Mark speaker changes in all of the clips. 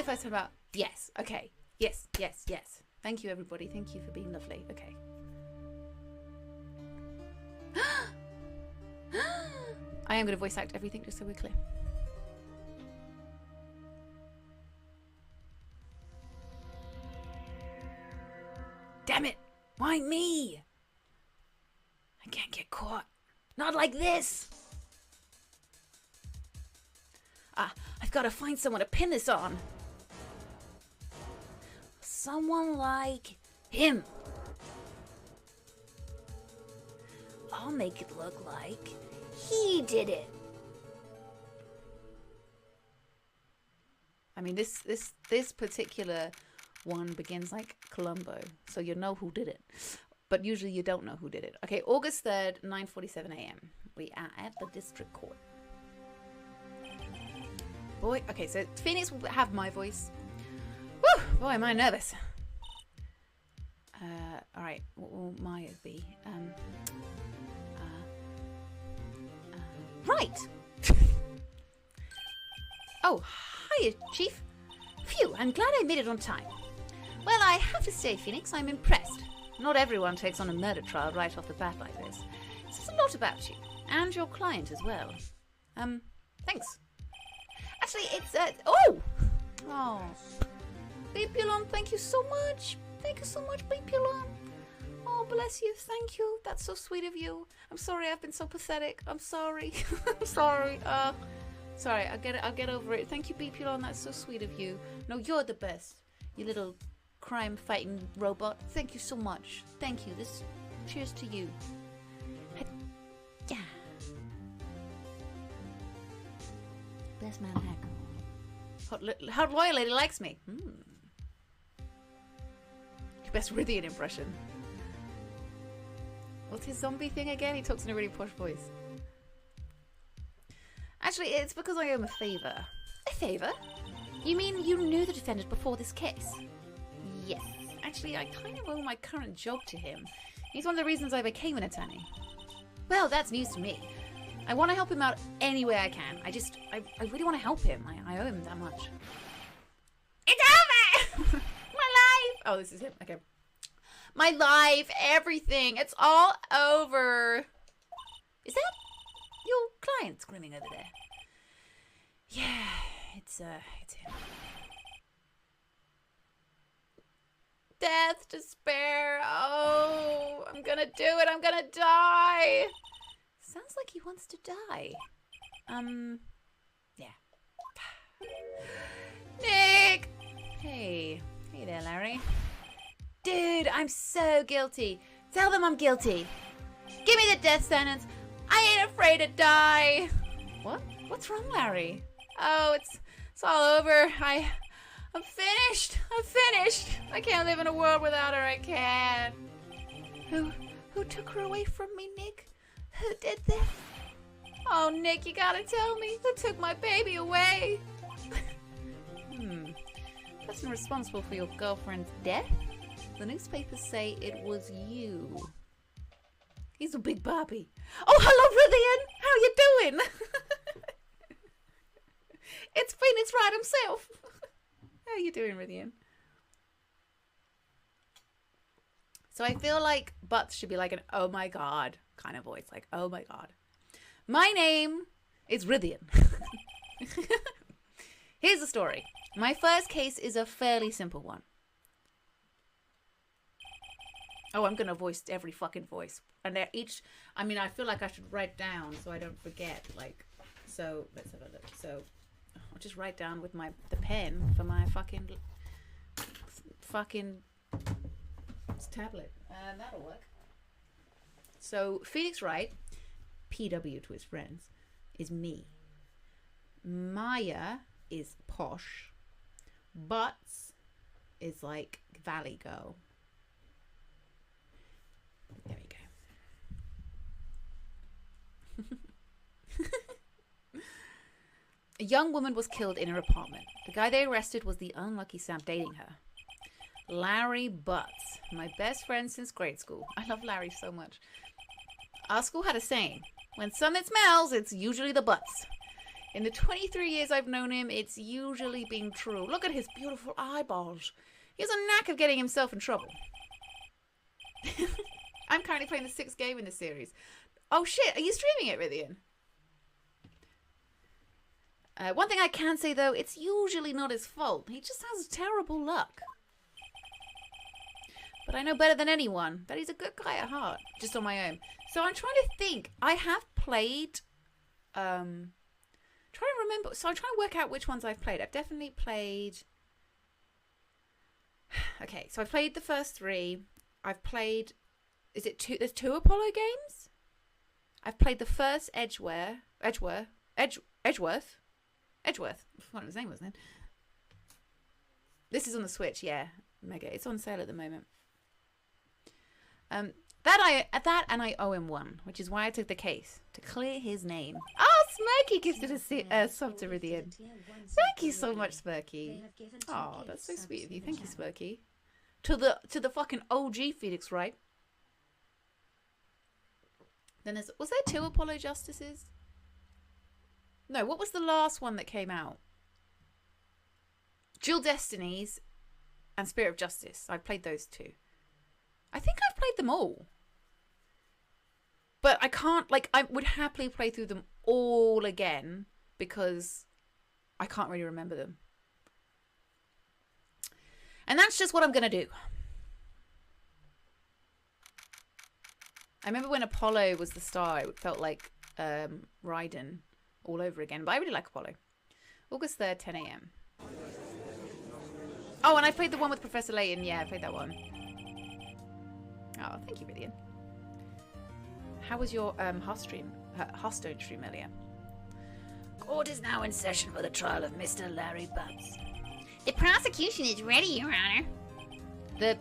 Speaker 1: first turnabout? Yes. Okay. Yes. Yes. Yes. Thank you, everybody. Thank you for being lovely. Okay. I am going to voice act everything just so we're clear. Damn it! Why me? I can't get caught. Not like this! Ah, I've got to find someone to pin this on. Someone like him. I'll make it look like he did it. I mean, this particular one begins like Columbo, so you know who did it. But usually you don't know who did it. Okay, August 3rd, 9:47 a.m. We are at the district court. Boy, okay, so Phoenix will have my voice. Woo! Boy, am I nervous. Alright, what will Maya's be? Right! Oh, hiya, Chief. Phew, I'm glad I made it on time. Well, I have to say, Phoenix, I'm impressed. Not everyone takes on a murder trial right off the bat like this. It says a lot about you, and your client as well. Thanks. Actually, it's, oh! Beepulon, thank you so much. Thank you so much, Beepulon. Oh, bless you, thank you. That's so sweet of you. I'm sorry I've been so pathetic. I'm sorry. I'm sorry. Sorry, I'll get over it. Thank you, Beepulon, that's so sweet of you. No, you're the best, you little crime-fighting robot. Thank you so much. Thank you. Cheers to you. Yeah. Best man hack. Hot lawyer lady likes me. Your best Rithian impression. What's his zombie thing again? He talks in a really posh voice. Actually, it's because I owe him a favour. A favour? You mean you knew the defendant before this case? Yes. Actually, I kind of owe my current job to him. He's one of the reasons I became an attorney. Well, that's news to me. I want to help him out any way I can. I really want to help him. I owe him that much. It's over! My life! Oh, this is him. Okay. My life, everything. It's all over. Is that your client screaming over there? Yeah, it's him. Death, despair. Oh, I'm gonna do it. I'm gonna die. Sounds like he wants to die. Yeah. Nick! Hey there, Larry. Dude, I'm so guilty. Tell them I'm guilty. Give me the death sentence. I ain't afraid to die. What? What's wrong, Larry? Oh, it's all over. I'm finished. I'm finished. I can't live in a world without her. I can't. Who took her away from me, Nick? Who did this? Oh, Nick, you gotta tell me. Who took my baby away? Person responsible for your girlfriend's death? The newspapers say it was you. He's a big Barbie. Oh, hello, Rithian. How you doing? It's Phoenix Wright himself. How are you doing, Rithian? So I feel like Butts should be like an oh my god kind of voice. Like, oh my god. My name is Rithian. Here's the story. My first case is a fairly simple one. Oh, I'm going to voice every fucking voice. And they're each, I mean, I feel like I should write down so I don't forget. Like, so, let's have a look. So, I'll just write down with the pen for my fucking tablet. And that'll work. So, Phoenix Wright, PW to his friends, is me. Maya is posh. Butts is like Valley Girl. There we go. A young woman was killed in her apartment. The guy they arrested was the unlucky Sam dating her. Larry Butts, my best friend since grade school. I love Larry so much. Our school had a saying, when something smells, it's usually the butts. In the 23 years I've known him, it's usually been true. Look at his beautiful eyeballs. He has a knack of getting himself in trouble. I'm currently playing the 6th game in the series. Oh shit, are you streaming it, Rithian? One thing I can say though, it's usually not his fault. He just has terrible luck. But I know better than anyone that he's a good guy at heart, just on my own. So I'm trying to think. I have played... trying to remember. So I'm trying to work out which ones I've played. I've definitely played... Okay, so I've played the first 3. I've played... Is it 2? There's 2 Apollo games? I've played the first Edgeworth. I forgot his name, wasn't it? This is on the Switch, yeah. Mega. It's on sale at the moment. That and I owe him one, which is why I took the case to clear his name. Oh, Smirky gifted a sub to Rithian. Thank you so much, Smirky. Oh, that's so sweet of you. Thank you, Smirky. To the fucking OG Phoenix, right? Then was there 2 Apollo Justices? No, what was the last one that came out? Dual Destinies and Spirit of Justice. I played those 2. I think I've played them all. But I can't, like, I would happily play through them all again because I can't really remember them. And that's just what I'm going to do. I remember when Apollo was the star, it felt like Raiden all over again. But I really like Apollo. August 3rd, 10 a.m. Oh, and I played the one with Professor Layton. Yeah, I played that one. Oh, thank you, Rithian. How was your Hearthstone stream earlier? Court is now in session for the trial of Mr. Larry Butts. The prosecution is ready, Your Honor. The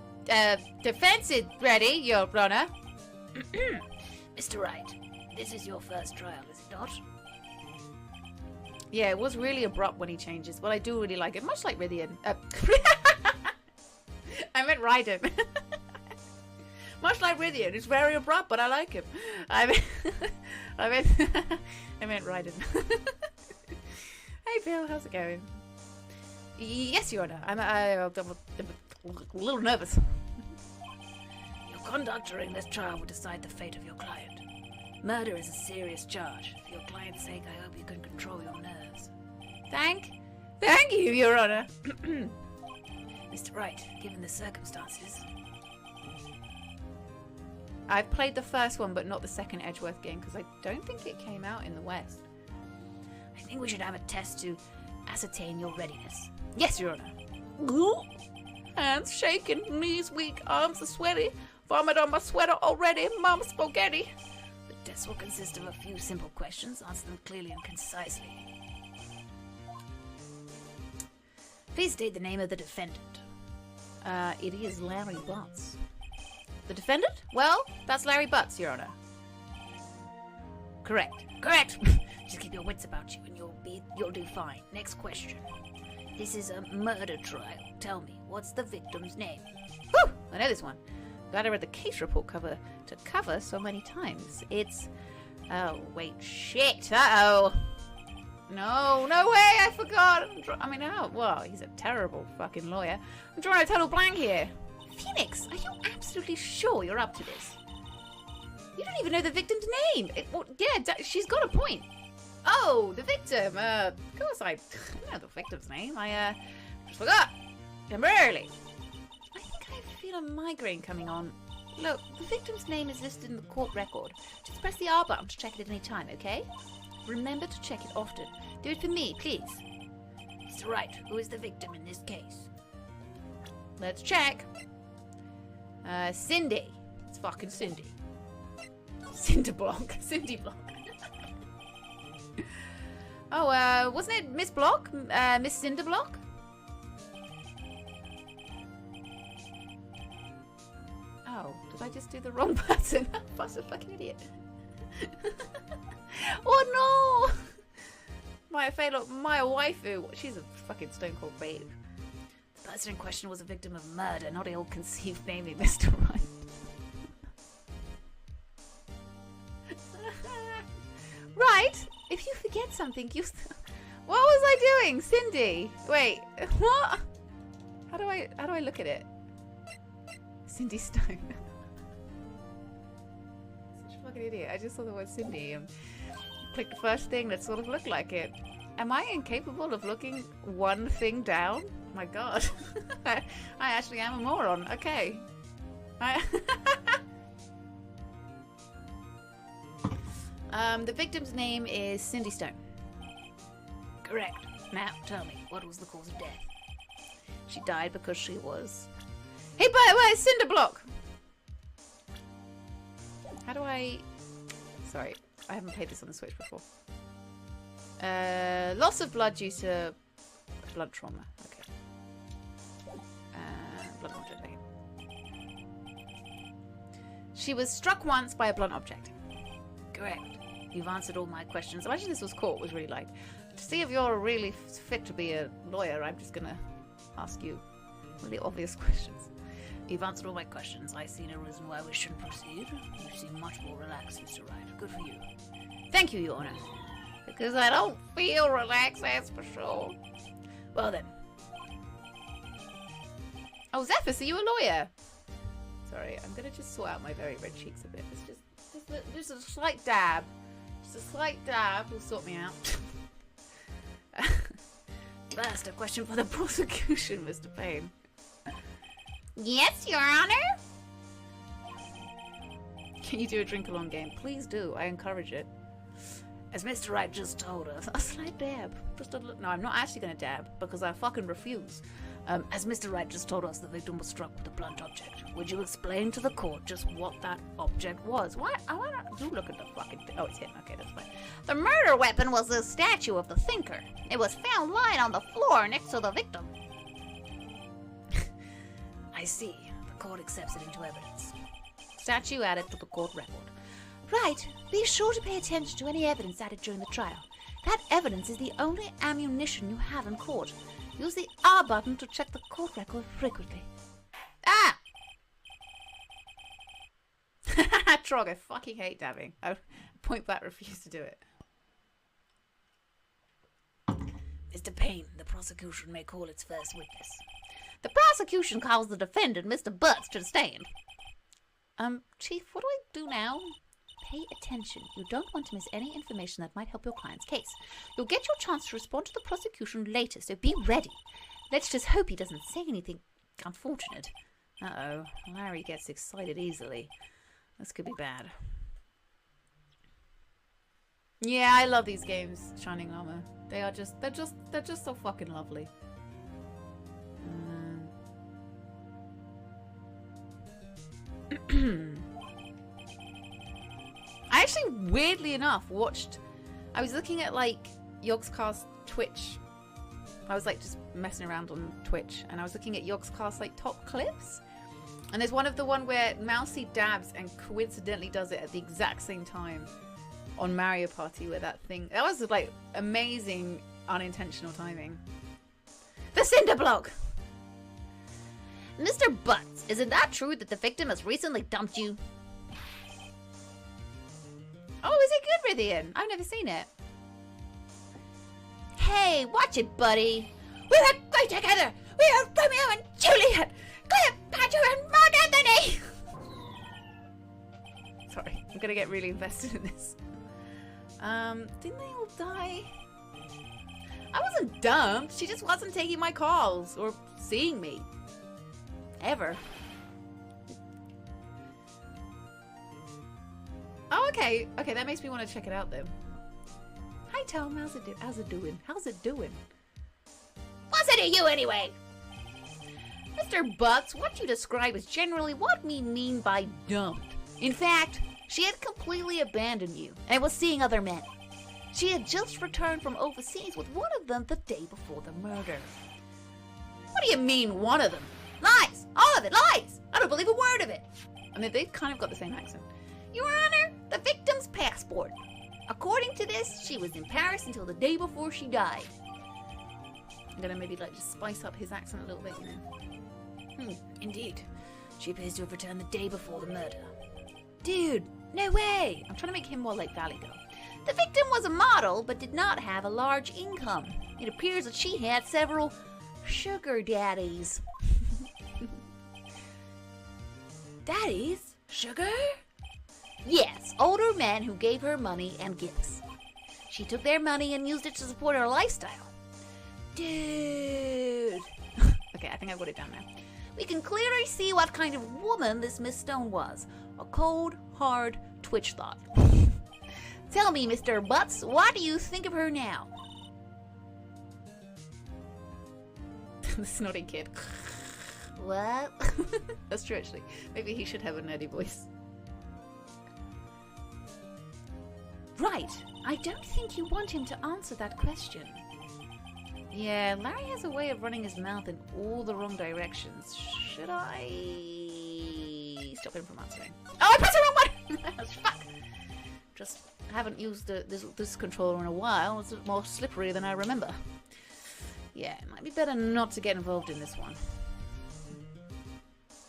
Speaker 1: defense is ready, Your Honor. Mr. Wright, this is your first trial, is it not? Yeah, it was really abrupt when he changes, but I do really like it. Much like Rithian. I meant Raiden. Much like Rithian, it's very abrupt, but I like him. I meant Raiden. Hey Bill, how's it going? Yes, Your Honor. I'm a little nervous. Your conduct during this trial will decide the fate of your client. Murder is a serious charge. For your client's sake, I hope you can control your nerves. Thank you, Your Honor. Mr. Wright, given the circumstances... I've played the first one, but not the second Edgeworth game, because I don't think it came out in the West. I think we should have a test to ascertain your readiness. Yes, Your Honor. Hands shaking, knees weak, arms are sweaty. Vomit on my sweater already, mama spaghetti. The test will consist of a few simple questions. Answer them clearly and concisely. Please state the name of the defendant. It is Larry Butts. The defendant? Well, that's Larry Butts, Your Honor. Correct. Just keep your wits about you and you'll do fine. Next question. This is a murder trial. Tell me, what's the victim's name? Whew! I know this one. Glad I read the case report cover to cover so many times. It's... Oh, wait, shit. Uh-oh. No way, I forgot. Well, he's a terrible fucking lawyer. I'm drawing a total blank here. Phoenix, are you absolutely sure you're up to this? You don't even know the victim's name. She's got a point. Oh, the victim. Of course I know the victim's name. I just forgot. Temporarily. I think I feel a migraine coming on. Look, the victim's name is listed in the court record. Just press the R button to check it at any time, okay? Remember to check it often. Do it for me, please. Mr. Wright, who is the victim in this case? Let's check. Cindy. It's fucking Cindy. Cindy Block. Oh, wasn't it Miss Block? Miss Cinder Block? Oh, did I just do the wrong button? I'm a fucking idiot. Oh no! My waifu. She's a fucking stone cold babe. The person in question was a victim of murder, not ill-conceived naming Mr. Wright. Right? If you forget something, you... What was I doing? Cindy. Wait, what? How do I look at it? Cindy Stone. Such a fucking idiot. I just saw the word Cindy and clicked the first thing that sort of looked like it. Am I incapable of looking one thing down? My God. I actually am a moron. Okay. The victim's name is Cindy Stone. Correct. Now, tell me, what was the cause of death? She died because she was... Hey, by the way, cinder block! How do I... Sorry, I haven't played this on the Switch before. Loss of blood due to blood trauma. Okay. Blunt object again. She was struck once by a blunt object. Correct. You've answered all my questions. Imagine this was court, was really like... To see if you're really fit to be a lawyer, I'm just gonna ask you really obvious questions. You've answered all my questions. I see no reason why we shouldn't proceed. You seem much more relaxed, Mr. Wright. Good for you. Thank you, Your Honor. Because I don't feel relaxed, that's for sure. Well then. Oh, Zephyrus, are you a lawyer? Sorry, I'm gonna just sort out my very red cheeks a bit. It's just a slight dab. Just a slight dab will sort me out. First, a question for the prosecution, Mr. Payne. Yes, Your Honor? Can you do a drink-along game? Please do. I encourage it. As Mr. Wright just told us, a slight dab. Just a look. No, I'm not actually going to dab because I fucking refuse. As Mr. Wright just told us, the victim was struck with a blunt object. Would you explain to the court just what that object was? What? I want to look at the fucking... Oh, it's him. Okay, that's fine. The murder weapon was the statue of the thinker. It was found lying on the floor next to the victim. I see. The court accepts it into evidence. Statue added to the court record. Right. Be sure to pay attention to any evidence added during the trial. That evidence is the only ammunition you have in court. Use the R button to check the court record frequently. Ah! Trog, I fucking hate dabbing. I point blank refuse to do it. Mr. Payne, the prosecution may call its first witness. The prosecution calls the defendant, Mr. Butts, to the stand. Chief, what do I do now? Pay attention. You don't want to miss any information that might help your client's case. You'll get your chance to respond to the prosecution later, so be ready. Let's just hope he doesn't say anything unfortunate. Uh-oh. Larry gets excited easily. This could be bad. Yeah, I love these games, Shining Armor. They're just so fucking lovely. I actually, weirdly enough, I was looking at, like, Yogscast Twitch. I was, like, just messing around on Twitch, and I was looking at Yogscast, like, top clips. And there's one where Mousy dabs and coincidentally does it at the exact same time on Mario Party where that thing... That was, like, amazing unintentional timing. The cinder block! Mr. Butts, isn't that true that the victim has recently dumped you? Oh, is it good, Rithian? I've never seen it. Hey, watch it, buddy. We were great together. We are Romeo and Juliet. Cleopatra and Mark Anthony. Sorry, I'm gonna get really invested in this. Didn't they all die? I wasn't dumped. She just wasn't taking my calls or seeing me. Ever. Oh, okay. Okay, that makes me want to check it out then. Hi, Tom. How's it doing? How's it doing? What's it to you anyway? Mr. Butts, what you describe is generally what we mean by dumped. In fact, she had completely abandoned you and was seeing other men. She had just returned from overseas with one of them the day before the murder. What do you mean, one of them? Lies! All of it, lies! I don't believe a word of it. I mean, they've kind of got the same accent. Your Honor, the victim's passport. According to this, she was in Paris until the day before she died. I'm gonna maybe like just spice up his accent a little bit, you know. Indeed. She appears to have returned the day before the murder. Dude, no way! I'm trying to make him more like Valley Girl. The victim was a model, but did not have a large income. It appears that she had several sugar daddies. Daddies? Sugar? Yes, older men who gave her money and gifts. She took their money and used it to support her lifestyle. Dude. Okay, I think I've got it down now. We can clearly see what kind of woman this Miss Stone was. A cold, hard Twitch thought. Tell me, Mr. Butts, what do you think of her now? The snotty kid. What? That's true, actually. Maybe he should have a nerdy voice. Right. I don't think you want him to answer that question. Yeah, Larry has a way of running his mouth in all the wrong directions. Should I stop him from answering? Oh, I pressed the wrong one! Fuck! Just haven't used this controller in a while. It's more slippery than I remember. Yeah, it might be better not to get involved in this one.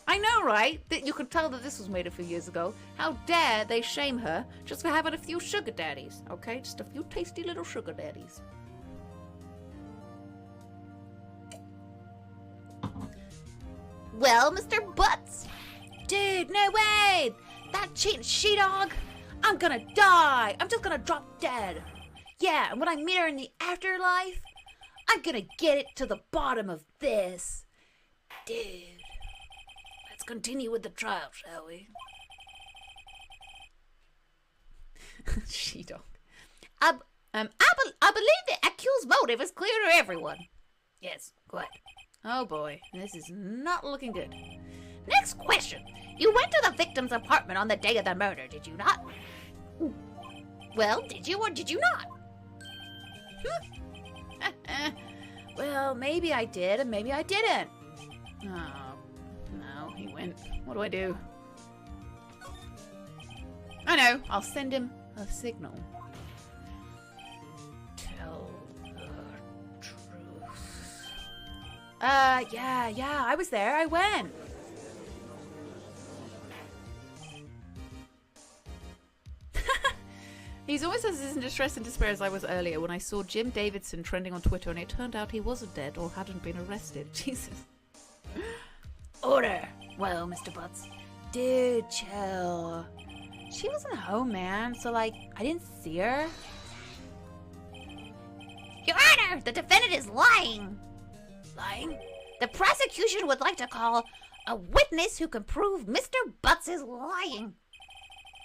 Speaker 1: I know, right? That you could tell that this was made a few years ago. How dare they shame her just for having a few sugar daddies, okay? Just a few tasty little sugar daddies. Well, Mr. Butts. Dude, no way! That cheating she-dog! I'm gonna die! I'm just gonna drop dead! Yeah, and when I meet her in the afterlife, I'm gonna get it to the bottom of this. Dude. Let's continue with the trial, shall we? She-dog. I believe the accused's motive is clear to everyone. Yes, go ahead. Oh boy, this is not looking good. Next question. You went to the victim's apartment on the day of the murder, did you not? Well, did you or did you not? Well, maybe I did and maybe I didn't. Oh, no, he went. What do I do? I know, I'll send him a signal. Tell the truth. Yeah, I was there, I went. He's always as in distress and despair as I was earlier when I saw Jim Davidson trending on Twitter and it turned out he wasn't dead or hadn't been arrested. Jesus. Order. Well, Mr. Butts. Dude, chill. She wasn't home, man, so like, I didn't see her. Your Honor, the defendant is lying. Lying? The prosecution would like to call a witness who can prove Mr. Butts is lying.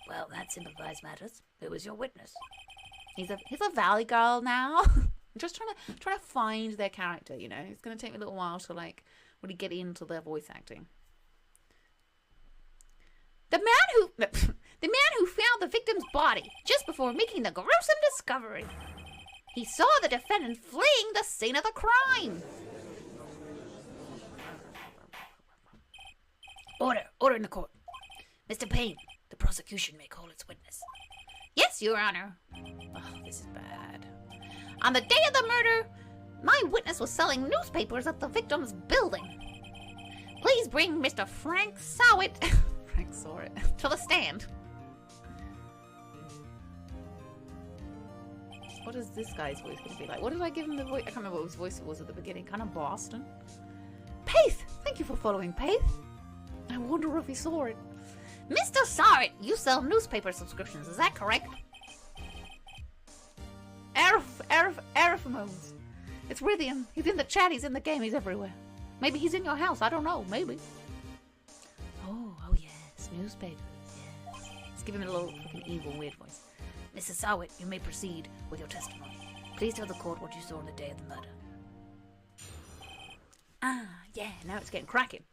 Speaker 1: Well, that simplifies matters. Who was your witness? He's a Valley Girl now. I'm just trying to find their character, you know. It's gonna take me a little while to like really get into their voice acting. The man who found the victim's body just before making the gruesome discovery. He saw the defendant fleeing the scene of the crime. Order in the court. Mr. Payne, the prosecution may call its witness. Yes, Your Honor. Oh, this is bad. On the day of the murder, my witness was selling newspapers at the victim's building. Please bring Mr. Frank Sowit to the stand. What is this guy's voice going to be like? What did I give him the voice? I can't remember what his voice was at the beginning. Kind of Boston. Paith! Thank you for following, Paith. I wonder if he saw it. Mr. Sowit, you sell newspaper subscriptions, is that correct? Ariphomones. It's Rithium. He's in the chat, he's in the game, he's everywhere. Maybe he's in your house, I don't know, maybe. Oh yes, newspapers, yes. Let's give him a little fucking evil, weird voice. Mrs. Sowit, you may proceed with your testimony. Please tell the court what you saw on the day of the murder. Ah, yeah, now it's getting cracking.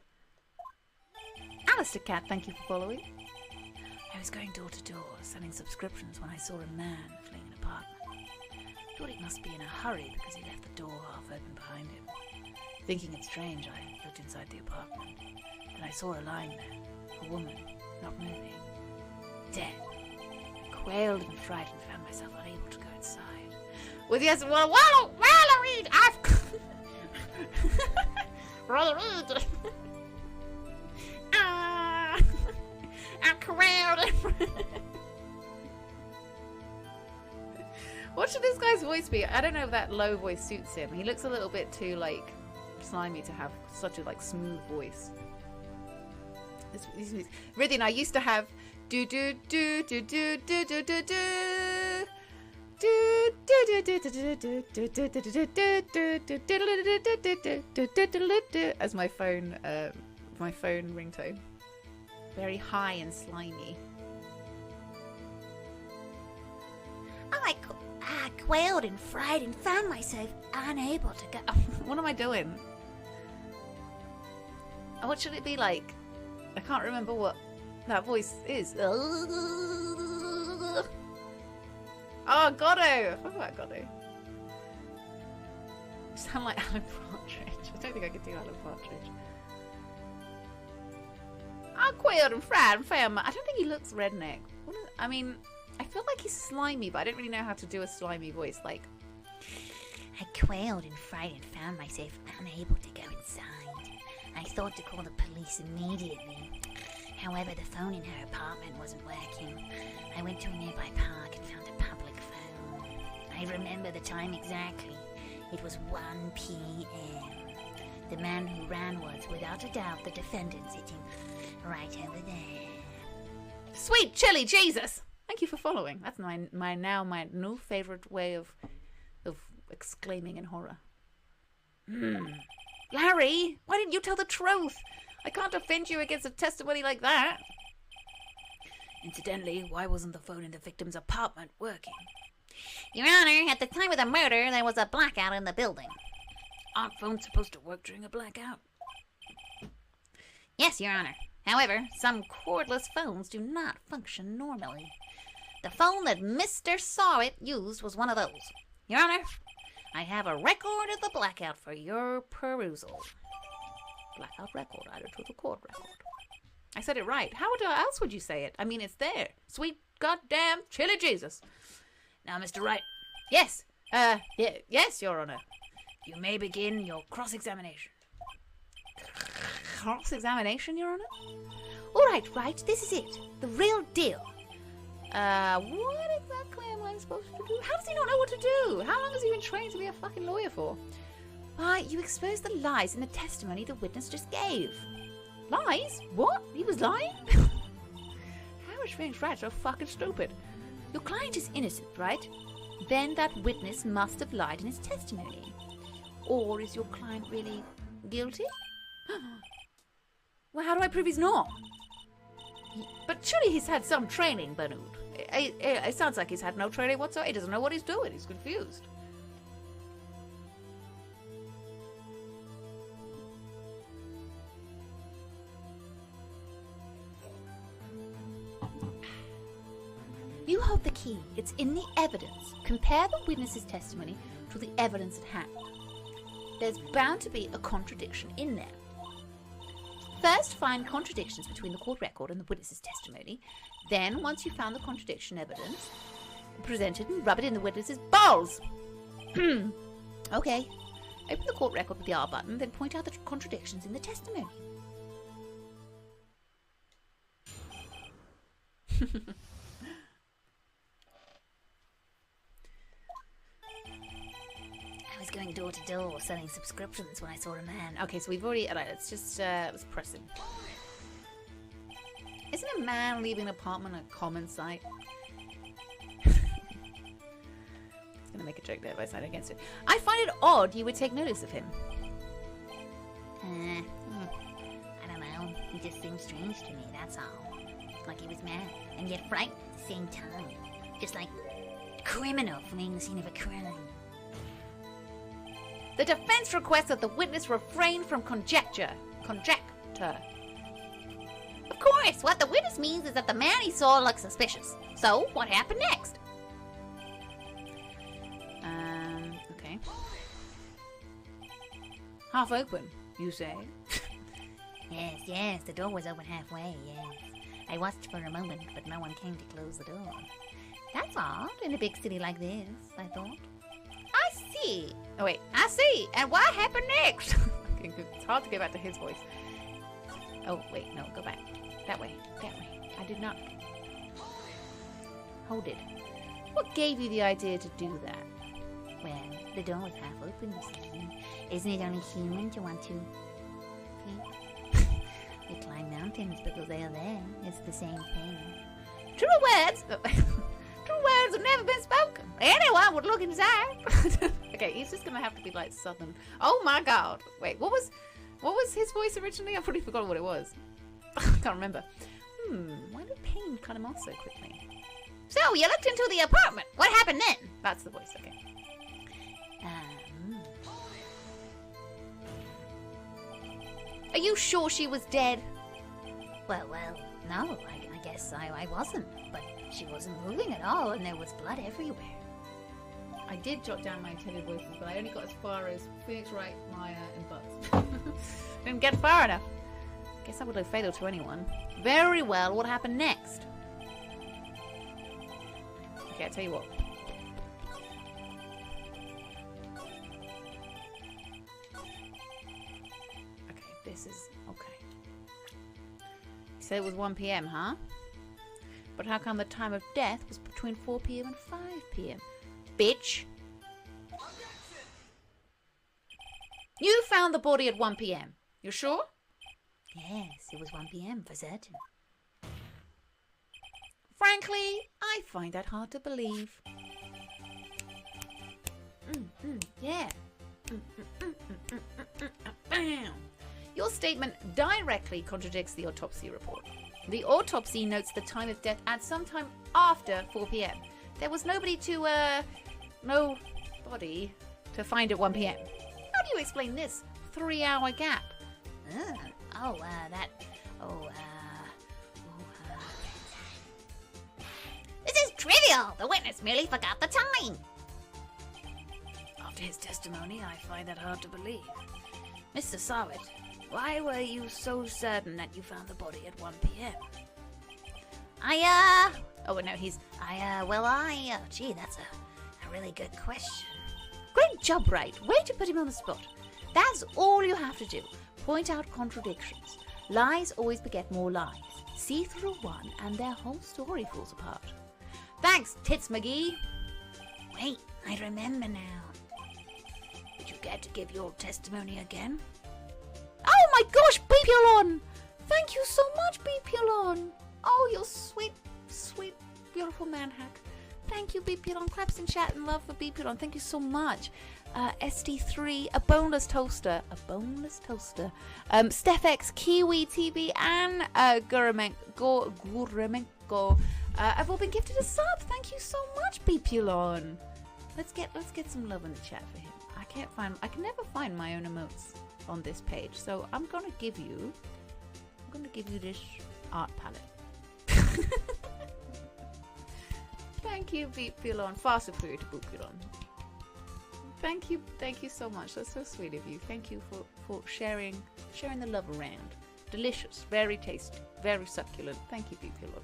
Speaker 1: Alistair Cat, thank you for following. I was going door to door, selling subscriptions when I saw a man fleeing an apartment. Thought he must be in a hurry because he left the door half open behind him. Thinking it strange, I looked inside the apartment. Then I saw her lying there, a woman, not moving, dead. Quailed and frightened, found myself unable to go inside. With yes, well, Valerie, I've... Valerie... I'm corralled. What should this guy's voice be? I don't know if that low voice suits him. He looks a little bit too, like, slimy to have such a, like, smooth voice. Really, and I used to have do do do do do do do do do. As my phone ringtone. Very high and slimy.
Speaker 2: I quailed and fried and found myself unable to go.
Speaker 1: What am I doing? What should it be like? I can't remember what that voice is. Oh, Goddo! I forgot about Goddo. You sound like Alan Partridge. I don't think I could do Alan Partridge. I quailed and fried and found my... I don't think he looks redneck. I mean, I feel like he's slimy, but I don't really know how to do a slimy voice. Like,
Speaker 2: I quailed and fried and found myself unable to go inside. I thought to call the police immediately. However, the phone in her apartment wasn't working. I went to a nearby park and found a public phone. I remember the time exactly. It was 1 p.m. The man who ran was, without a doubt, the defendant sitting right over there.
Speaker 1: sweet chili Jesus! Thank you for following. That's my new favorite way of exclaiming in horror. Larry, why didn't you tell the truth? I can't defend you against a testimony like that. Incidentally, why wasn't the phone in the victim's apartment working?
Speaker 2: Your Honor, at the time of the murder, there was a blackout in the building.
Speaker 1: Aren't phones supposed to work during a blackout?
Speaker 2: Yes, Your Honor. However, some cordless phones do not function normally. The phone that Mr. Sawit used was one of those. Your Honor, I have a record of the blackout for your perusal.
Speaker 1: Blackout record added to the court record. I said it right. How else would you say it? I mean, it's there. Sweet goddamn chili Jesus. Now, Mr. Wright. Yes. Yes, Your Honor. You may begin your cross-examination. Cross-examination, Your Honor?
Speaker 2: All right, Wright. This is it. The real deal.
Speaker 1: What exactly am I supposed to do? How does he not know what to do? How long has he been trained to be a fucking lawyer for? Why, you exposed the lies in the testimony the witness just gave. Lies? What? He was lying? How is Strange Rat so fucking stupid? Your client is innocent, right? Then that witness must have lied in his testimony. Or is your client really guilty? Well, how do I prove he's not? But surely he's had some training, Banud. It sounds like he's had no training whatsoever. He doesn't know what he's doing. He's confused. You hold the key. It's in the evidence. Compare the witness's testimony to the evidence at hand. There's bound to be a contradiction in there. First, find contradictions between the court record and the witness's testimony. Then, once you've found the contradiction evidence, present it and rub it in the witness's balls. Okay. Open the court record with the R button, then point out the contradictions in the testimony.
Speaker 2: I was going door to door selling subscriptions when I saw a man.
Speaker 1: Okay, so we've already... Alright, let's press him. Isn't a man leaving an apartment a common sight? I was going to make a joke there, but I decided against it. I find it odd you would take notice of him.
Speaker 2: I don't know. He just seemed strange to me, that's all. Like he was mad, and yet frightened at the same time. Just like a criminal fleeing the scene of a crime.
Speaker 1: The defense requests that the witness refrain from conjecture. Conjecture.
Speaker 2: Of course, what the witness means is that the man he saw looked suspicious. So, what happened next?
Speaker 1: Okay. Half open, you say?
Speaker 2: Yes, the door was open halfway, yes. I watched for a moment, but no one came to close the door. That's odd in a big city like this, I thought.
Speaker 1: I see. Oh, wait. I see. And what happened next? It's hard to go back to his voice. Oh, wait. No, go back. That way. That way. I did not. Hold it. What gave you the idea to do that?
Speaker 2: Well, the door was half open, you see. Isn't it only human to want to... We climb mountains because they are there. It's the same thing.
Speaker 1: True words! True words have never been spoken. Anyone would look inside. Okay, he's just gonna have to be like southern. Oh my god. Wait, what was his voice originally? I've already forgotten what it was. I can't remember. Why did pain cut him off so quickly? So, you looked into the apartment. What happened then? That's the voice, okay. Are you sure she was dead?
Speaker 2: Well, no, I guess I wasn't. But she wasn't moving at all, and there was blood everywhere.
Speaker 1: I did jot down my intended voices, but I only got as far as Phoenix Wright, Maya, and Butts. Didn't get far enough. Guess that would have fatal to anyone. Very well, what happened next? Okay, I'll tell you what. Okay, this is... okay. You said it was 1 p.m., huh? But how come the time of death was between 4 p.m. and 5 p.m.? Bitch! You found the body at 1 p.m. You sure?
Speaker 2: Yes, it was 1 p.m. for certain.
Speaker 1: Frankly, I find that hard to believe. Yeah. Bam! Your statement directly contradicts the autopsy report. The autopsy notes the time of death at some time after 4 p.m. There was nobody to, no body to find at 1 p.m. How do you explain this 3-hour gap?
Speaker 2: This is trivial! The witness merely forgot the time!
Speaker 1: After his testimony, I find that hard to believe. Mr. Sarwit, why were you so certain that you found the body at 1 p.m.?
Speaker 2: Gee, that's a really good question.
Speaker 1: Great job, Wright. Way to put him on the spot. That's all you have to do. Point out contradictions. Lies always beget more lies. See through one and their whole story falls apart. Thanks, Tits McGee.
Speaker 2: Wait, I remember now.
Speaker 1: Did you get to give your testimony again? Oh my gosh, Beepulon! Thank you so much, Beepulon. Oh, you're sweet, sweet, beautiful man hack. Thank you, Beepulon. Claps in chat and love for Beepulon. Thank you so much. SD3, a boneless toaster. Steph X, Kiwi TV, and Guremenko have all been gifted a sub. Thank you so much, Beepulon. Let's get some love in the chat for him. I can never find my own emotes on this page, so I'm gonna give you this art palette. Thank you, Beepulon. Far superior to Beepulon. Thank you so much. That's so sweet of you. Thank you for sharing the love around. Delicious, very tasty, very succulent. Thank you, Beepulon.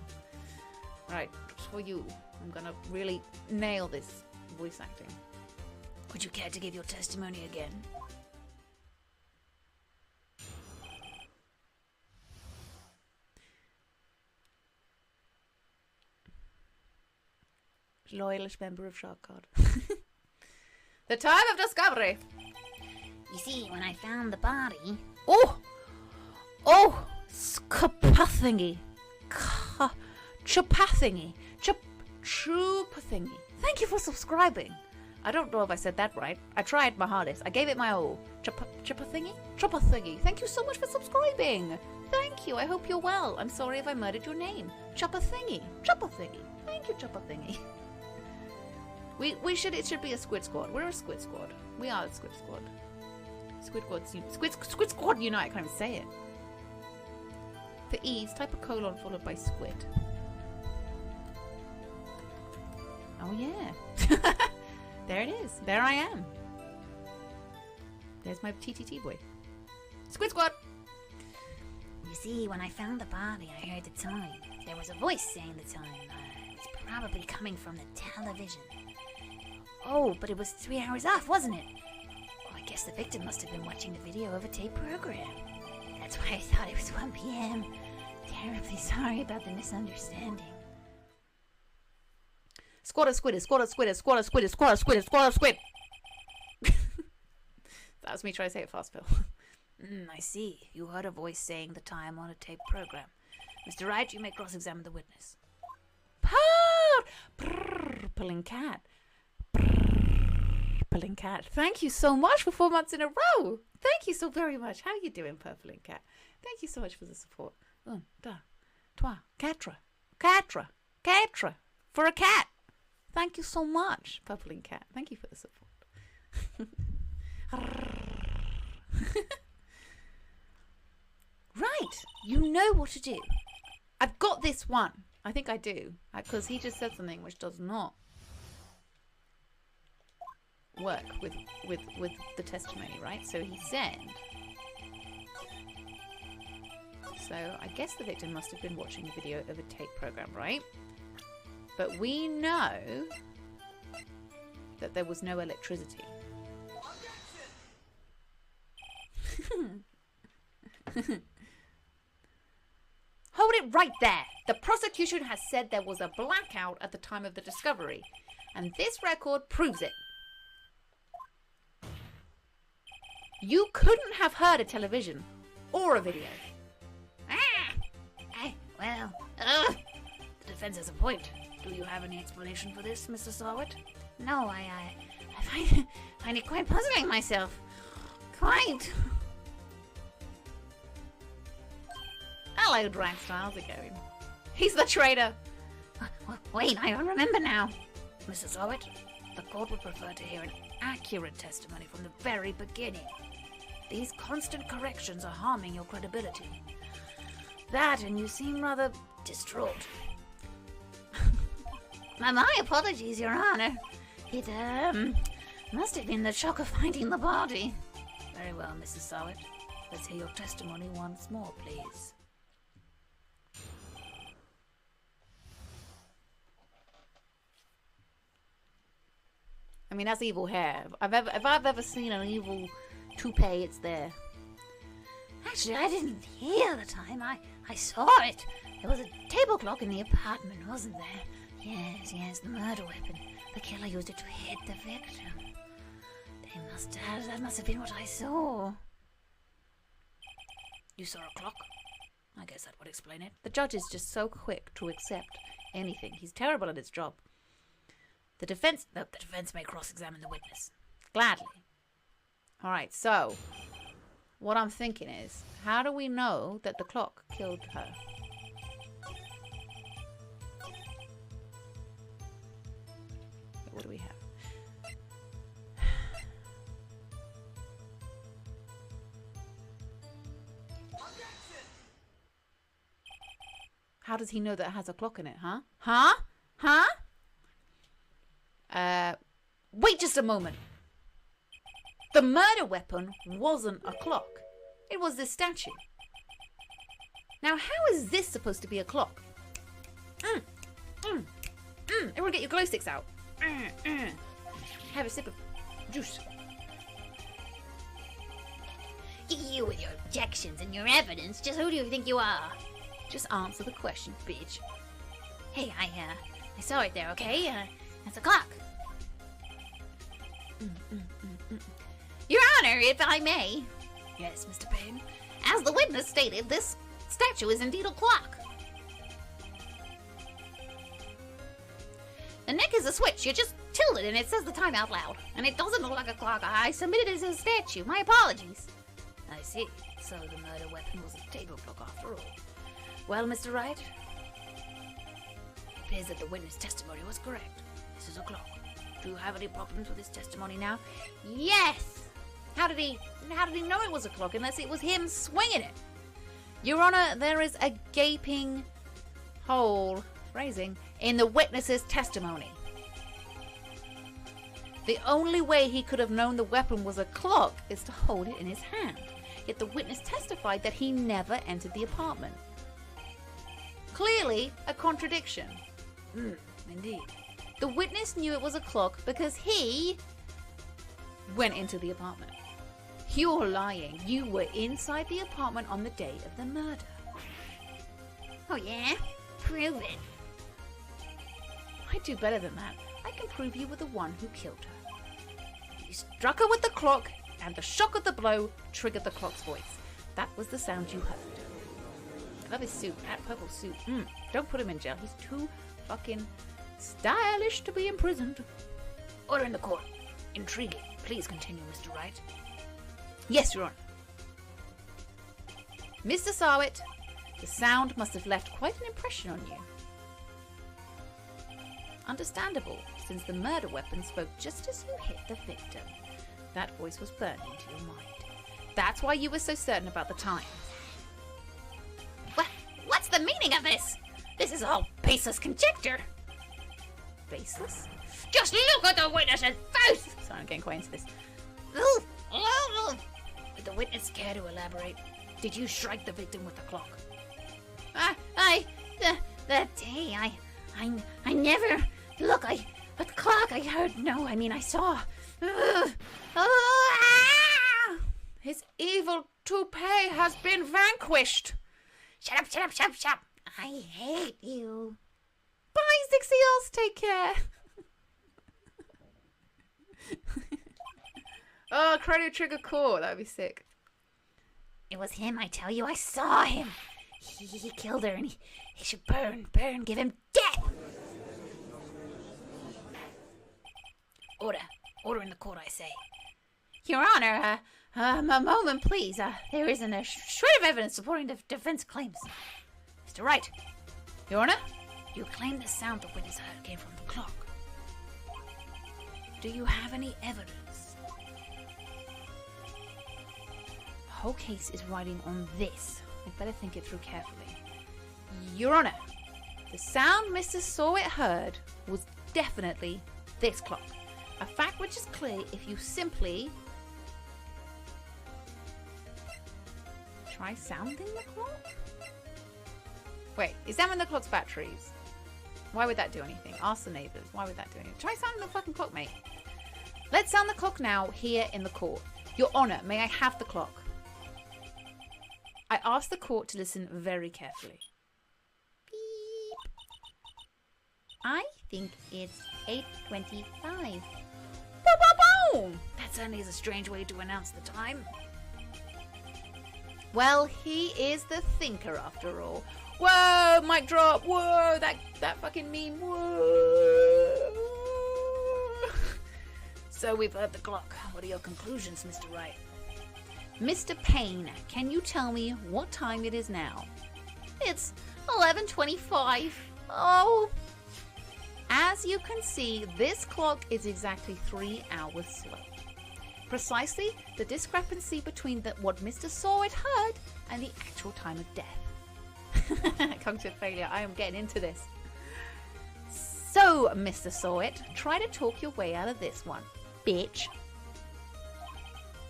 Speaker 1: Right, for you, I'm gonna really nail this voice acting. Would you care to give your testimony again? Loyalist member of Shark God. The time of discovery.
Speaker 2: You see, when I found the body...
Speaker 1: Oh! Scapathingy. Chupathingy. Chupathingy. Thank you for subscribing. I don't know if I said that right. I tried my hardest. I gave it my all. Chupathingy? Chupathingy. Thank you so much for subscribing. Thank you. I hope you're well. I'm sorry if I murdered your name. Chupathingy. Chupathingy. Thank you, Chupathingy. It should be a Squid Squad. We're a Squid Squad. We are a Squid Squad. Squid Squad Unite. I can't even say it. For ease, type a colon followed by squid. Oh yeah. There it is. There I am. There's my TTT boy. Squid Squad!
Speaker 2: You see, when I found the body, I heard the time. There was a voice saying the time. It's probably coming from the television. Oh, but it was 3 hours off, wasn't it? Oh, I guess the victim must have been watching the video of a tape program. That's why I thought it was 1 p.m. Terribly sorry about the misunderstanding.
Speaker 1: Squad of squid, squad of squid, squad of squid, squad of squid, squad of squid. That was me trying to say it fast, Phil.
Speaker 2: I see. You heard a voice saying the time on a tape program. Mr. Wright, you may cross-examine the witness.
Speaker 1: Pulling cat. Purple and Cat. Thank you so much for 4 months in a row. Thank you so very much. How are you doing, Purple and Cat? Thank you so much for the support. Un, deux, trois, quatre. Quatre. Quatre. For a cat. Thank you so much, Purple and Cat. Thank you for the support. Right. You know what to do. I've got this one. I think I do. Because he just said something which does not work with the testimony, right? So he said... So I guess the victim must have been watching a video of a tape program, right? But we know that there was no electricity. Hold it right there. The prosecution has said there was a blackout at the time of the discovery, and this record proves it. You couldn't have heard a television or a video.
Speaker 2: The defense has a point. Do you have any explanation for this, Mr. Sarwit? No, I find it quite puzzling myself. Quite.
Speaker 1: Hello, Dragster. How's it going? He's the traitor.
Speaker 2: Wait, I remember now. Mr. Sarwit, the court would prefer to hear an accurate testimony from the very beginning. These constant corrections are harming your credibility. That, and you seem rather distraught. My apologies, Your Honor. It, must have been the shock of finding the body. Very well, Mrs. Sarwit. Let's hear your testimony once more, please.
Speaker 1: I mean, that's evil hair. If I've ever seen an evil toupee, it's there.
Speaker 2: Actually, I didn't hear the time. I saw it. There was a table clock in the apartment, wasn't there? Yes, the murder weapon. The killer used it to hit the victim. That must have been what I saw. You saw a clock? I guess that would explain it.
Speaker 1: The judge is just so quick to accept anything. He's terrible at his job. The defense
Speaker 2: may cross-examine the witness.
Speaker 1: Gladly. All right, so what I'm thinking is, how do we know that the clock killed her? What do we have? How does he know that it has a clock in it, huh? Wait just a moment. The murder weapon wasn't a clock. It was this statue. Now, how is this supposed to be a clock? Everyone get your glow sticks out. Have a sip of juice.
Speaker 2: You with your objections and your evidence. Just who do you think you are?
Speaker 1: Just answer the question, bitch.
Speaker 2: Hey, I saw it there, okay? That's a clock. Your Honor, if I may. Yes, Mr. Payne. As the witness stated, this statue is indeed a clock. The neck is a switch. You just tilt it and it says the time out loud. And it doesn't look like a clock. I submitted it as a statue. My apologies. I see. So the murder weapon was a table clock after all. Well, Mr. Wright, it appears that the witness testimony was correct. This is a clock. Do you have any problems with his testimony now?
Speaker 1: Yes! How did he know it was a clock unless it was him swinging it? Your Honor, there is a gaping hole, phrasing, in the witness's testimony. The only way he could have known the weapon was a clock is to hold it in his hand. Yet the witness testified that he never entered the apartment. Clearly a contradiction.
Speaker 2: Indeed.
Speaker 1: The witness knew it was a clock because he went into the apartment. You're lying. You were inside the apartment on the day of the murder.
Speaker 2: Oh yeah? Prove it.
Speaker 1: I do better than that. I can prove you were the one who killed her. You struck her with the clock, and the shock of the blow triggered the clock's voice. That was the sound you heard. I love his suit, that purple suit. Don't put him in jail. He's too fucking stylish to be imprisoned.
Speaker 2: Order in the court. Intriguing. Please continue, Mr. Wright.
Speaker 1: Yes, Your Honor. Mr. Sarwit, the sound must have left quite an impression on you. Understandable, since the murder weapon spoke just as you hit the victim. That voice was burned into your mind. That's why you were so certain about the time.
Speaker 2: What's the meaning of this? This is all baseless conjecture.
Speaker 1: Baseless?
Speaker 2: Just look at the witness's face!
Speaker 1: Sorry, I'm getting quite into this.
Speaker 2: Would the witness care to elaborate? Did you strike the victim with the clock?
Speaker 1: That day, I never... Look, the clock, I heard... No, I mean, I saw... His evil toupee has been vanquished.
Speaker 2: Shut up. I hate you.
Speaker 1: Bye, Zixie Elves. Take care. Oh, Chrono Trigger Core. That would be sick.
Speaker 2: It was him, I tell you. I saw him. He killed her, and he should burn, give him death. Order in the court, I say.
Speaker 1: Your Honor, a moment, please. There isn't a shred of evidence supporting the defense claims.
Speaker 2: Mr. Wright.
Speaker 1: Your Honor?
Speaker 2: You claim the sound the witness heard came from the clock.
Speaker 1: Do you have any evidence? The whole case is riding on this. I'd better think it through carefully. Your Honor, the sound Mr. Sawit heard was definitely this clock. A fact which is clear if you simply try sounding the clock? Wait, examine the clock's batteries. Why would that do anything? Ask the neighbours. Why would that do anything? Try sounding the fucking clock, mate. Let's sound the clock now, here in the court. Your Honour, may I have the clock? I ask the court to listen very carefully. Beep. I think it's 8:25. Boom!
Speaker 2: That certainly is a strange way to announce the time.
Speaker 1: Well, he is the thinker after all. Whoa, mic drop. Whoa, that fucking meme. Whoa.
Speaker 2: So we've heard the clock. What are your conclusions, Mr. Wright?
Speaker 1: Mr. Payne, can you tell me what time it is now? It's 11:25. Oh. As you can see, this clock is exactly 3 hours slow. Precisely the discrepancy between what Mr. Sawit heard and the actual time of death. Cognitive failure. I am getting into this. So, Mr. Sawit, try to talk your way out of this one, bitch.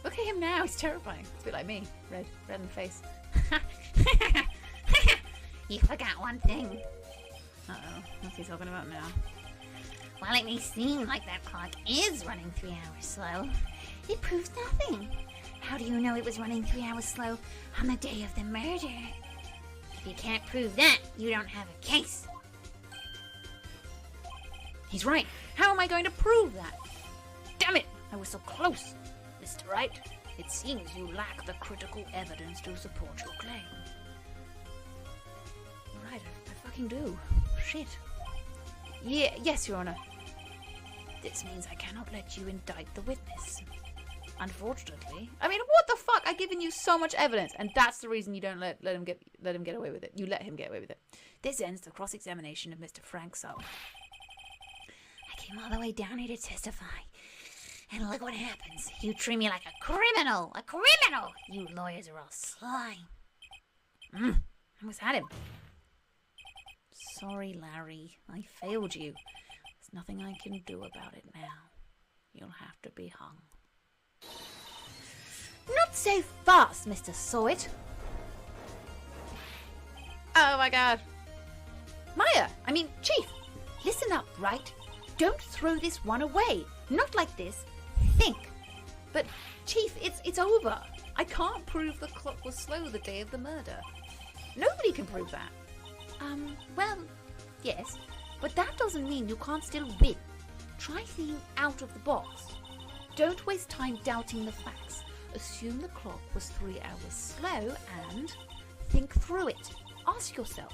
Speaker 1: Look at him now. He's terrifying. It's a bit like me. Red in the face.
Speaker 2: You forgot one thing.
Speaker 1: Uh-oh. What's he talking about now?
Speaker 2: While it may seem like that clock is running 3 hours slow, it proves nothing. How do you know it was running 3 hours slow on the day of the murder? If you can't prove that, you don't have a case.
Speaker 1: He's right. How am I going to prove that?
Speaker 2: Damn it! I was so close. Mr. Wright, it seems you lack the critical evidence to support your claim.
Speaker 1: Right, I fucking do. Shit. Yeah, yes, Your Honor.
Speaker 2: This means I cannot let you indict the witness. Unfortunately.
Speaker 1: I mean, what the fuck? I've given you so much evidence, and that's the reason you don't let him get away with it. You let him get away with it.
Speaker 2: This ends the cross-examination of Mr. Frank Sowell. I came all the way down here to testify. And look what happens. You treat me like a criminal. A criminal! You lawyers are all slime.
Speaker 1: Almost had him. Sorry, Larry. I failed you. There's nothing I can do about it now. You'll have to be hung. Not so fast, Mr. Sawit. Oh my god. Chief, listen up, right? Don't throw this one away. Not like this. Think. But, Chief, it's over. I can't prove the clock was slow the day of the murder. Nobody can prove that. Well, yes. But that doesn't mean you can't still win. Try thinking out of the box. Don't waste time doubting the facts. Assume the clock was 3 hours slow and think through it. Ask yourself,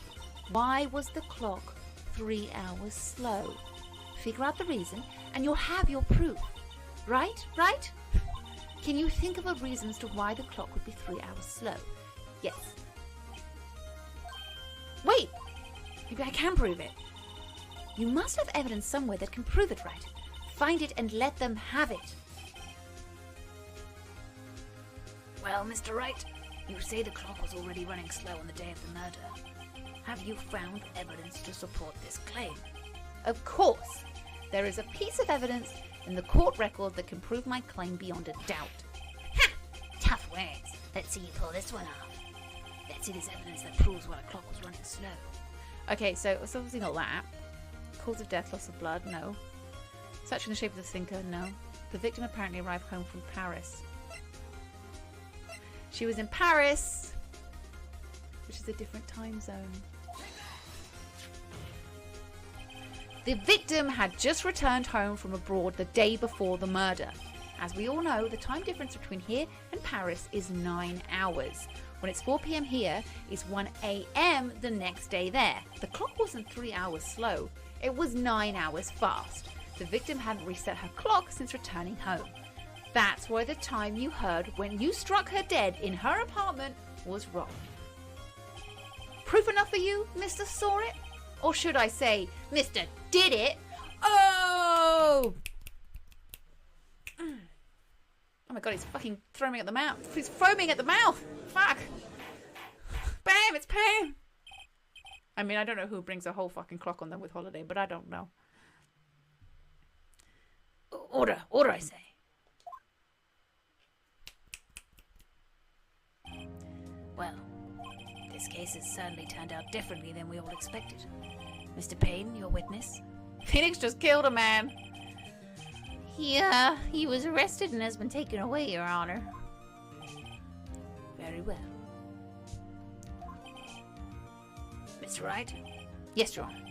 Speaker 1: why was the clock 3 hours slow? Figure out the reason and you'll have your proof. Right? Right? Can you think of a reason as to why the clock would be 3 hours slow? Yes. Wait! Maybe I can prove it. You must have evidence somewhere that can prove it, right? Find it and let them have it.
Speaker 2: Well, Mr. Wright, you say the clock was already running slow on the day of the murder. Have you found evidence to support this claim?
Speaker 1: Of course. There is a piece of evidence in the court record that can prove my claim beyond a doubt.
Speaker 2: Ha! Tough words. Let's see you pull this one off. Let's see this evidence that proves why the clock was running slow.
Speaker 1: Okay, so it's obviously not that. Cause of death, loss of blood, no. Such in the shape of the thinker, no. The victim apparently arrived home from Paris. She was in Paris, which is a different time zone. The victim had just returned home from abroad the day before the murder. As we all know, the time difference between here and Paris is 9 hours. When it's 4 p.m. here, it's 1 a.m. the next day there. The clock wasn't 3 hours slow, it was 9 hours fast. The victim hadn't reset her clock since returning home. That's why the time you heard when you struck her dead in her apartment was wrong. Proof enough for you, Mr. Saw It? Or should I say, Mr. Did It? Oh! Oh my god, he's fucking throwing at the mouth. He's foaming at the mouth. Fuck. Bam, it's Pam. I mean, I don't know who brings a whole fucking clock on them with holiday, but I don't know.
Speaker 2: Order, I say. Well, this case has certainly turned out differently than we all expected. Mr. Payne, your witness?
Speaker 1: Phoenix just killed a man.
Speaker 2: He was arrested and has been taken away, Your Honor. Very well. Mr. Wright?
Speaker 1: Yes, Your Honor.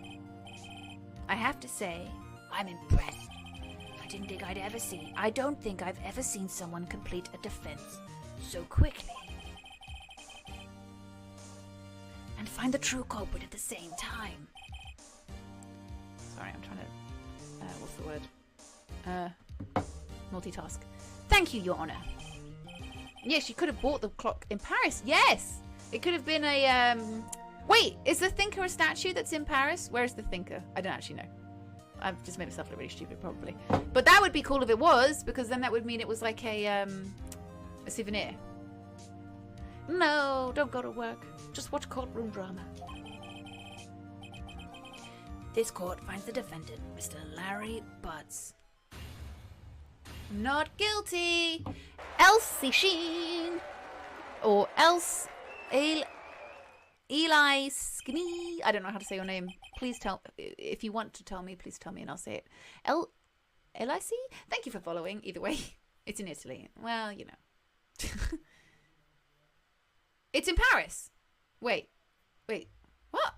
Speaker 2: I have to say, I'm impressed. I don't think I've ever seen someone complete a defense so quickly. And find the true culprit at the same time.
Speaker 1: Sorry, I'm trying to... what's the word? Multitask. Thank you, Your Honor. Yes, you could have bought the clock in Paris. Yes! It could have been a, Wait, is the Thinker a statue that's in Paris? Where is the Thinker? I don't actually know. I've just made myself look really stupid, probably. But that would be cool if it was, because then that would mean it was like a souvenir. No, don't go to work. Just watch courtroom drama.
Speaker 2: This court finds the defendant, Mr. Larry Butts,
Speaker 1: not guilty. Elsie Sheen. Or Else... Eli Skinny. I don't know how to say your name. Please tell... If you want to tell me, please tell me and I'll say it. L-I-C? Thank you for following. Either way, it's in Italy. Well, you know. It's in Paris. Wait. What?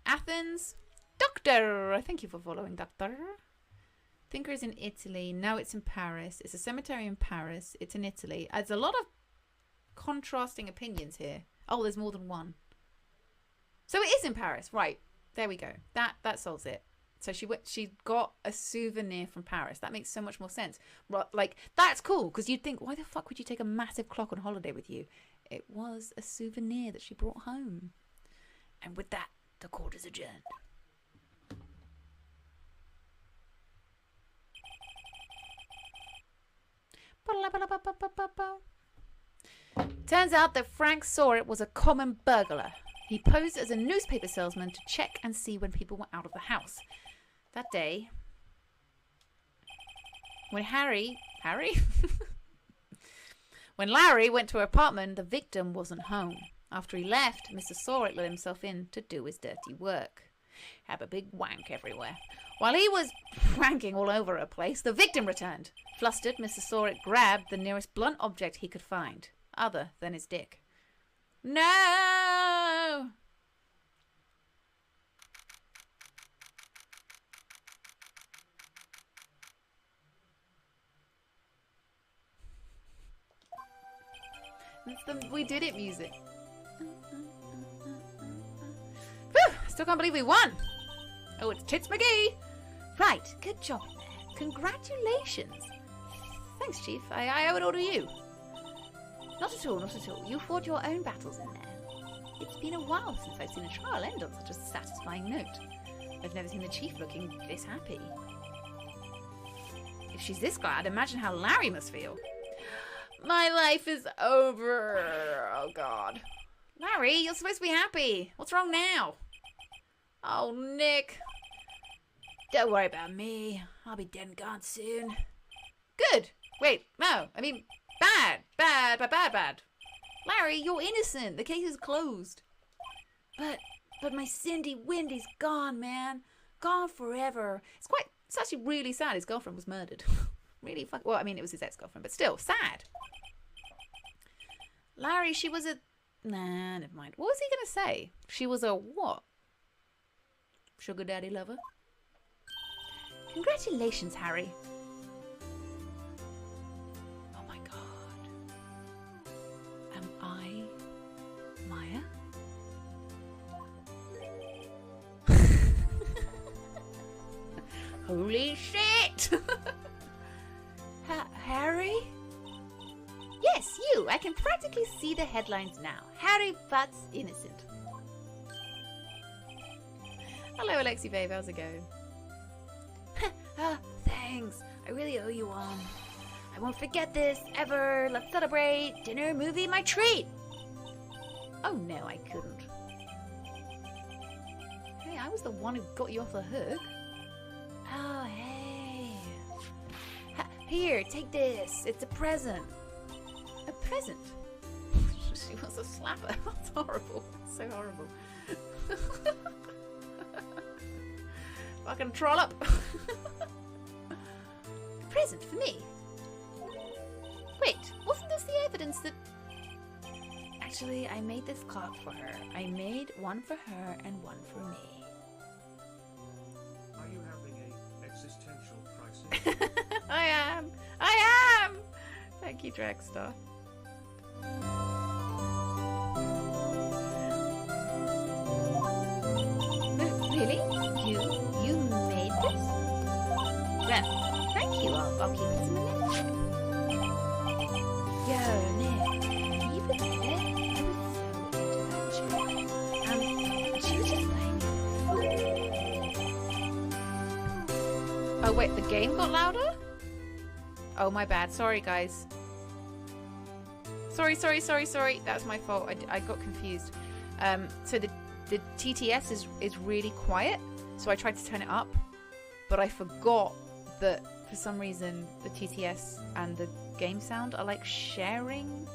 Speaker 1: Athens? Doctor! Thank you for following, Doctor. Thinker is in Italy. Now it's in Paris. It's a cemetery in Paris. It's in Italy. There's a lot of contrasting opinions here. Oh, there's more than one. So it is in Paris. Right. There we go. That solves it. So she got a souvenir from Paris. That makes so much more sense. Like, that's cool, because you'd think, why the fuck would you take a massive clock on holiday with you? It was a souvenir that she brought home.
Speaker 2: And with that, the court is adjourned.
Speaker 1: Turns out that Frank Saw It was a common burglar. He posed as a newspaper salesman to check and see when people were out of the house. That day, when when Larry went to her apartment, the victim wasn't home. After he left, Mr. Saw It let himself in to do his dirty work. Have a big wank everywhere. While he was wanking all over her place, the victim returned. Flustered, Mr. Saw It grabbed the nearest blunt object he could find, other than his dick. No! It's the We Did It music. Whew, still can't believe we won. Oh, it's Tits McGee. Right, good job in there. Congratulations. Thanks, Chief. I owe it all to you. Not at all, not at all. You fought your own battles in there. It's been a while since I've seen a trial end on such a satisfying note. I've never seen the Chief looking this happy. If she's this glad, imagine how Larry must feel. My life is over. Oh, God. Larry, you're supposed to be happy. What's wrong now? Oh, Nick. Don't worry about me. I'll be dead and gone soon. Good. Wait, no. I mean, bad. Larry, you're innocent. The case is closed. But my Cindy Windy's gone, man. Gone forever. It's actually really sad. His girlfriend was murdered. Really well, I mean, it was his ex-girlfriend, but still, sad. Larry, she was a... Nah, never mind. What was he going to say? She was a what? Sugar daddy lover? Congratulations, Harry. Oh my God. Am I Maya? Holy shit! Harry? Yes, you. I can practically see the headlines now. Harry Butts innocent. Hello, Alexi babe. How's it going? Thanks. I really owe you one. I won't forget this ever. Let's celebrate. Dinner, movie, my treat. Oh no, I couldn't. Hey, I was the one who got you off the hook. Oh, hey. Here, take this. It's a present. A present? She was a slapper. That's horrible. That's so horrible. Fucking troll up. A present for me? Wait, wasn't this the evidence that... Actually, I made this clock for her. I made one for her and one for me.
Speaker 3: Are you having a existential crisis?
Speaker 1: I am! Thank you, Dragster. Really? You made this? Well, thank you. I'll keep it in the next. Yo, Nick, can you believe it? I was so into that chick. She was just like... Oh wait, the game got louder? Oh, my bad. Sorry, guys. Sorry. That was my fault. I got confused. So the TTS is really quiet, so I tried to turn it up, but I forgot that for some reason the TTS and the game sound are like sharing.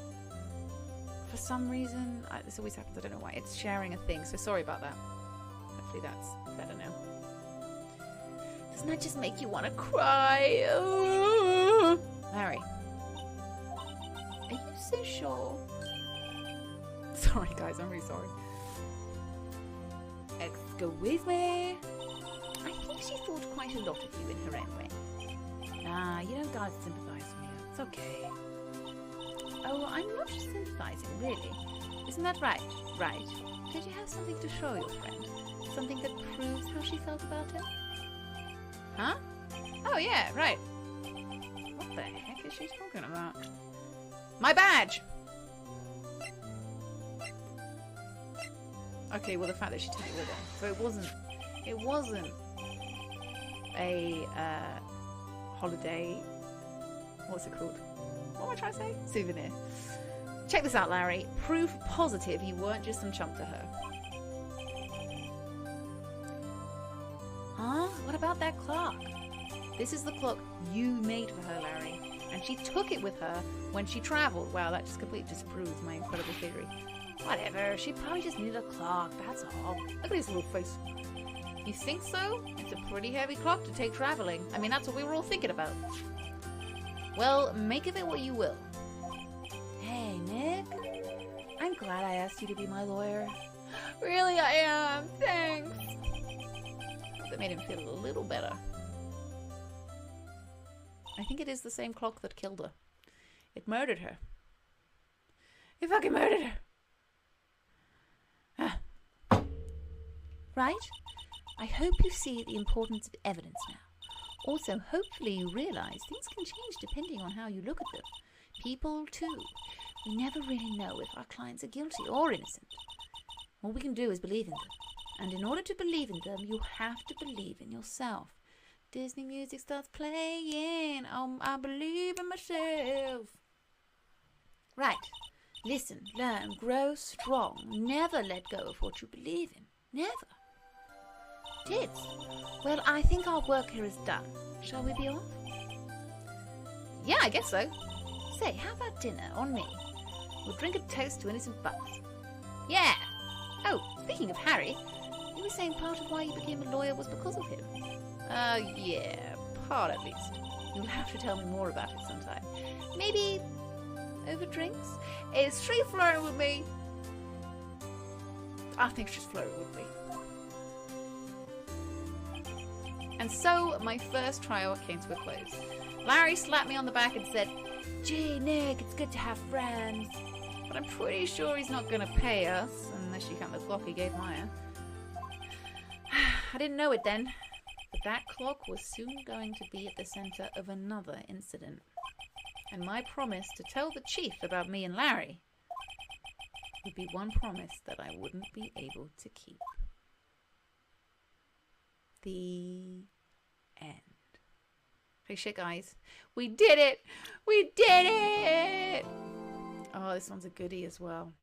Speaker 1: For some reason, this always happens. I don't know why. It's sharing a thing, so sorry about that. Hopefully that's better now. Doesn't that just make you want to cry? Oh. Larry, are you so sure? Sorry, guys. I'm really sorry. Excuse me. I think she thought quite a lot of you in her own way. Nah, you don't gotta sympathise with me. It's okay. Oh, I'm not sympathising, really. Isn't that right? Right. Did you have something to show your friend? Something that proves how she felt about him? Huh? Oh, yeah, right. What the heck is she talking about? My badge! Okay, well, the fact that she took it with her. So it wasn't a holiday. What's it called? What am I trying to say? Souvenir. Check this out, Larry. Proof positive you weren't just some chump to her. Huh? What about that clock? This is the clock you made for her, Larry. And she took it with her when she travelled. Wow, that just completely disproves my incredible theory. Whatever, she probably just needed a clock, that's all. Look at his little face. You think so? It's a pretty heavy clock to take travelling. I mean, that's what we were all thinking about. Well, make of it what you will. Hey, Nick. I'm glad I asked you to be my lawyer. Really, I am. Thanks. That made him feel a little better. I think it is the same clock that killed her. It murdered her. He fucking murdered her. Right? I hope you see the importance of evidence now. Also, hopefully you realise things can change depending on how you look at them. People, too. We never really know if our clients are guilty or innocent. All we can do is believe in them. And in order to believe in them, you have to believe in yourself. Disney music starts playing. I believe in myself. Right. Listen, learn, grow strong. Never let go of what you believe in. Never. Tits. Well, I think our work here is done. Shall we be off? Yeah, I guess so. Say, how about dinner on me? We'll drink a toast to innocent butts. Yeah. Oh, speaking of Harry, you were saying part of why you became a lawyer was because of him. Yeah, part at least. You'll have to tell me more about it sometime. Maybe over drinks? Is she flirting with me? I think she's flirting with me. And so my first trial came to a close. Larry slapped me on the back and said, "Gee, Nick, it's good to have friends. But I'm pretty sure he's not going to pay us, unless you count the clock he gave Maya." I didn't know it then, but that clock was soon going to be at the centre of another incident. And my promise to tell the chief about me and Larry would be one promise that I wouldn't be able to keep. The end. Hey, shit, guys. We did it! We did it! Oh, this one's a goodie as well.